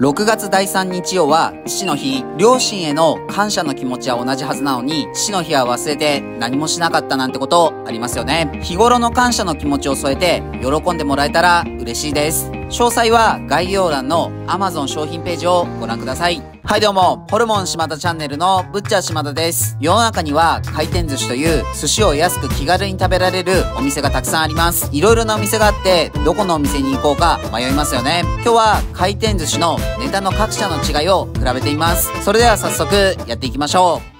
6月第3日曜は父の日。両親への感謝の気持ちは同じはずなのに、父の日は忘れて何もしなかったなんてことありますよね。日頃の感謝の気持ちを添えて喜んでもらえたら嬉しいです。詳細は概要欄の Amazon 商品ページをご覧ください。はいどうも、ホルモン島田チャンネルのブッチャー島田です。世の中には回転寿司という寿司を安く気軽に食べられるお店がたくさんあります。いろいろなお店があって、どこのお店に行こうか迷いますよね。今日は回転寿司のネタの各社の違いを比べてみます。それでは早速やっていきましょう。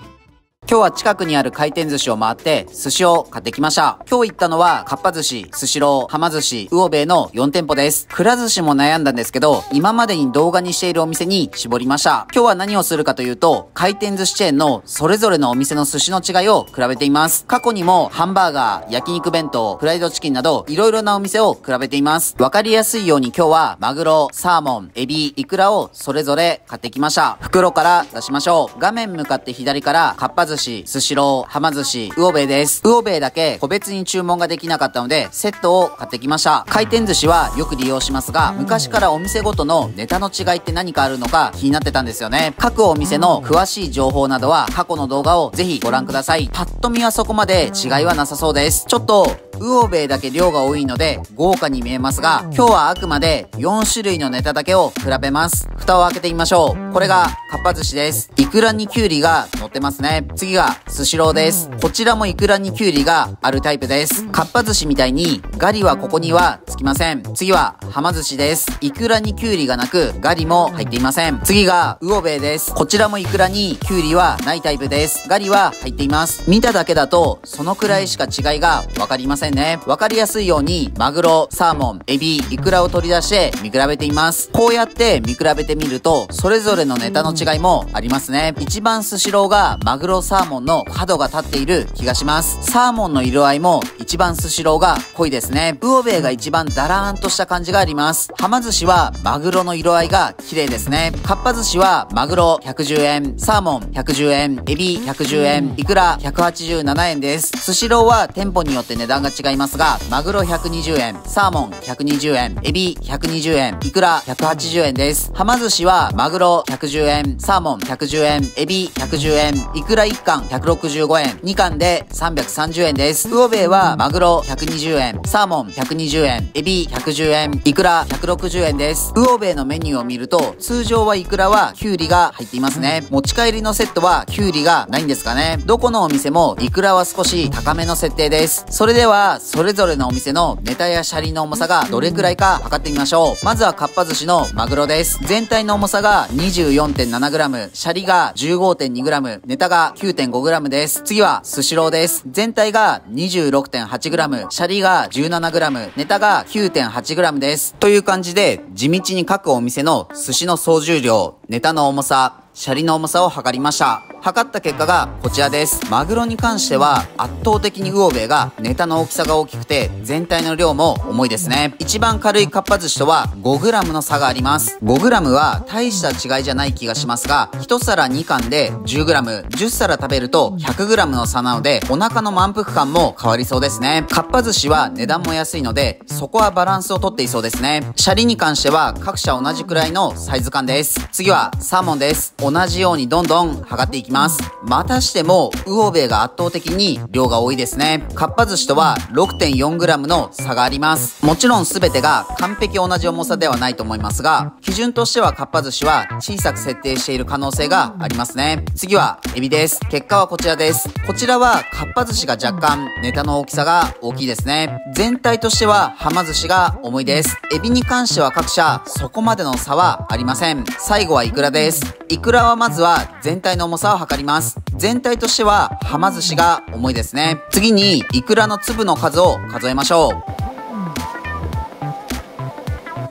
今日は近くにある回転寿司を回って寿司を買ってきました。今日行ったのはかっぱ寿司、スシロー、はま寿司、魚べいの4店舗です。くら寿司も悩んだんですけど、今までに動画にしているお店に絞りました。今日は何をするかというと、回転寿司チェーンのそれぞれのお店の寿司の違いを比べています。過去にもハンバーガー、焼肉弁当、フライドチキンなどいろいろなお店を比べています。わかりやすいように今日はマグロ、サーモン、エビ、イクラをそれぞれ買ってきました。袋から出しましょう。画面向かって左からかっぱ寿司、スシロー、はま寿司、魚べいです。魚べいだけ個別に注文ができなかったので、セットを買ってきました。回転寿司はよく利用しますが、昔からお店ごとのネタの違いって何かあるのか気になってたんですよね。各お店の詳しい情報などは過去の動画をぜひご覧ください。パッと見はそこまで違いはなさそうです。ちょっと魚べいだけ量が多いので豪華に見えますが、今日はあくまで4種類のネタだけを比べます。蓋を開けてみましょう。これがかっぱ寿司です。イクラにキュウリが乗ってますね。次がスシローです。こちらもイクラにキュウリがあるタイプです。かっぱ寿司みたいにガリはここにはつきません。次ははま寿司です。イクラにキュウリがなくガリも入っていません。次が魚べいです。こちらもイクラにキュウリはないタイプです。ガリは入っています。見ただけだとそのくらいしか違いがわかりませんね。わかりやすいようにマグロ、サーモン、エビ、イクラを取り出して見比べています。こうやって見比べてみるとそれぞれのネタの違いもありますね。一番スシローがマグロ、サーモンの角が立っている気がします。サーモンの色合いも一番スシローが濃いですね。魚べいが一番ダラーンとした感じがあります。はま寿司はマグロの色合いが綺麗ですね。かっぱ寿司はマグロ110円、サーモン110円、エビ110円、イクラ187円です。スシローは店舗によって値段が違いますが、マグロ120円、サーモン120円、エビ120円、イクラ180円です。はま寿司はマグロ110円、サーモン110円、エビ110円、イクラ1貫165円、2貫で330円です。魚べいはマグロ120円、サーモン120円、エビ110円、イクラ160円です。魚べいのメニューを見ると、通常はイクラはキュウリが入っていますね。持ち帰りのセットはキュウリがないんですかね。どこのお店もイクラは少し高めの設定です。それではそれぞれのお店のネタやシャリの重さがどれくらいか測ってみましょう。まずはかっぱ寿司のマグロです。全体の重さが 24.7g、シャリが 15.2g、ネタが 9.5g です。次はスシローです。全体が 26.8g、シャリが 17g、ネタが 9.8g です。という感じで地道に各お店の寿司の総重量、ネタの重さ、シャリの重さを測りました。測った結果がこちらです。マグロに関しては圧倒的に魚べいがネタの大きさが大きくて全体の量も重いですね。一番軽いかっぱ寿司とは 5g の差があります。5g は大した違いじゃない気がしますが、1皿2貫で 10g、10皿食べると 100g の差なのでお腹の満腹感も変わりそうですね。かっぱ寿司は値段も安いのでそこはバランスをとっていそうですね。シャリに関しては各社同じくらいのサイズ感です。次はサーモンです。同じようにどんどん測っていきます。またしても魚べいが圧倒的に量が多いですね。かっぱ寿司とは 6.4g の差があります。もちろん全てが完璧同じ重さではないと思いますが、基準としてはかっぱ寿司は小さく設定している可能性がありますね。次はエビです。結果はこちらです。こちらはかっぱ寿司が若干ネタの大きさが大きいですね。全体としてははま寿司が重いです。エビに関しては各社そこまでの差はありません。最後はイクラです。イクラはまずは全体の重さを測ります。全体としてははま寿司が重いですね。次にイクラの粒の数を数えましょう。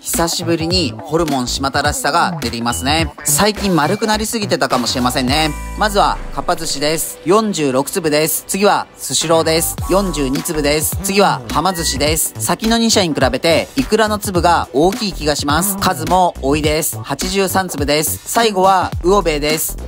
久しぶりにホルモン島田らしさが出ていますね。最近丸くなりすぎてたかもしれませんね。まずはかっぱ寿司です。46粒です。次はスシローです。42粒です。次ははま寿司です。先の2社に比べてイクラの粒が大きい気がします。数も多いです。83粒です。最後は魚べいです。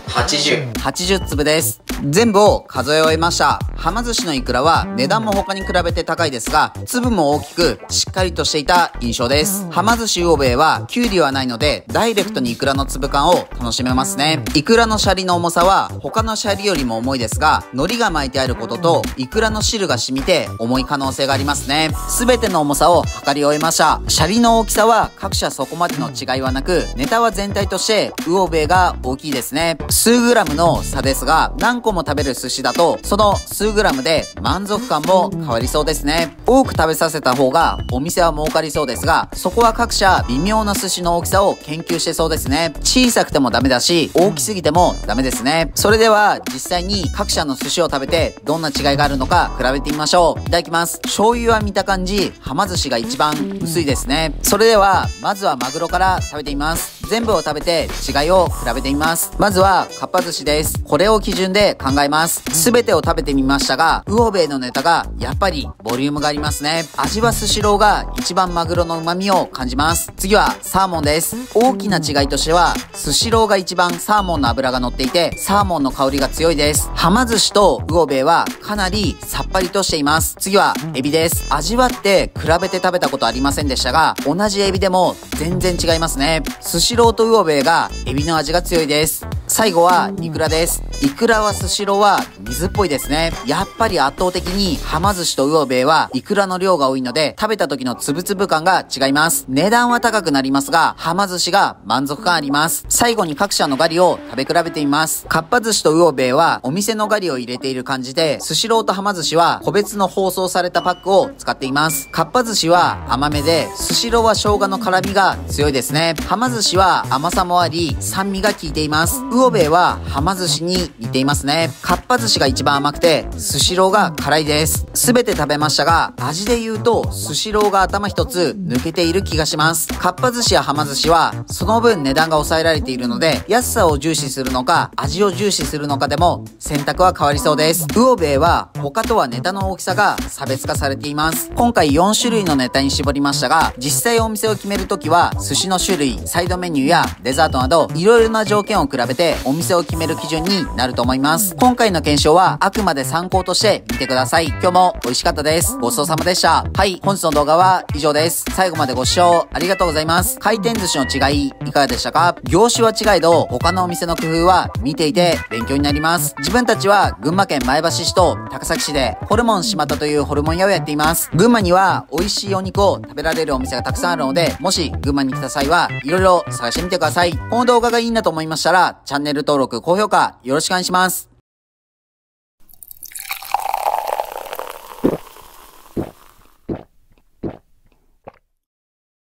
80粒です。全部を数え終えました。はま寿司のイクラは値段も他に比べて高いですが、粒も大きくしっかりとしていた印象です。はま寿司魚べいはきゅうりはないので、ダイレクトにイクラの粒感を楽しめますね。イクラのシャリの重さは他のシャリよりも重いですが、海苔が巻いてあることとイクラの汁が染みて重い可能性がありますね。すべての重さを測り終えました。シャリの大きさは各社そこまでの違いはなく、ネタは全体として魚べいが大きいですね。数グラムの差ですが、何個も食べる寿司だとその数グラムで満足感も変わりそうですね。多く食べさせた方がお店は儲かりそうですが、そこは各社微妙な寿司の大きさを研究してそうですね。小さくてもダメだし、大きすぎてもダメですね。それでは実際に各社の寿司を食べてどんな違いがあるのか比べてみましょう。いただきます。醤油は見た感じ、はま寿司が一番薄いですね。それではまずはマグロから食べてみます。全部を食べて違いを比べてみます。まずはかっぱ寿司です。これを基準で考えます。すべてを食べてみましたが、魚べいのネタがやっぱりボリュームがありますね。味はスシローが一番マグロの旨味を感じます。次はサーモンです。大きな違いとしては、スシローが一番サーモンの脂が乗っていて、サーモンの香りが強いです。はま寿司と魚べいはかなりさっぱりとしています。次はエビです。味わって比べて食べたことありませんでしたが、同じエビでも全然違いますね。スシローと魚べいがエビの味が強いです。最後はイクラです。イクラはスシローは水っぽいですね。やっぱり圧倒的にはま寿司と魚べいはイクラの量が多いので、食べた時のつぶつぶ感が違います。値段は高くなりますが、はま寿司が満足感あります。最後に各社のガリを食べ比べてみます。かっぱ寿司と魚べいはお店のガリを入れている感じで、スシローとはま寿司は個別の包装されたパックを使っています。かっぱ寿司は甘めで、スシローは生姜の辛みが強いですね。はま寿司は甘さもあり、酸味が効いています。魚べいははま寿司に似ていますね。かっぱ寿司が一番甘くて、スシローが辛いです。すべて食べましたが、味で言うと、スシローが頭一つ抜けている気がします。かっぱ寿司やはま寿司は、その分値段が抑えられているので、安さを重視するのか、味を重視するのかでも、選択は変わりそうです。魚べいは、他とはネタの大きさが差別化されています。今回4種類のネタに絞りましたが、実際お店を決めるときは、寿司の種類、サイドメニューやデザートなど、いろいろな条件を比べて、お店を決める基準になると思います。今回の検証は、あくまで参考として見てください。今日も美味しかったです。ごちそうさまでした。はい、本日の動画は以上です。最後までご視聴ありがとうございます。回転寿司の違い、いかがでしたか？業種は違えど、他のお店の工夫は見ていて勉強になります。自分たちは群馬県前橋市と高崎市で、ホルモン島田というホルモン屋をやっています。群馬には美味しいお肉を食べられるお店がたくさんあるので、もし群馬に来た際はいろいろ探してみてください。この動画がいいなと思いましたら、チャンネル登録、高評価よろしくお願いします。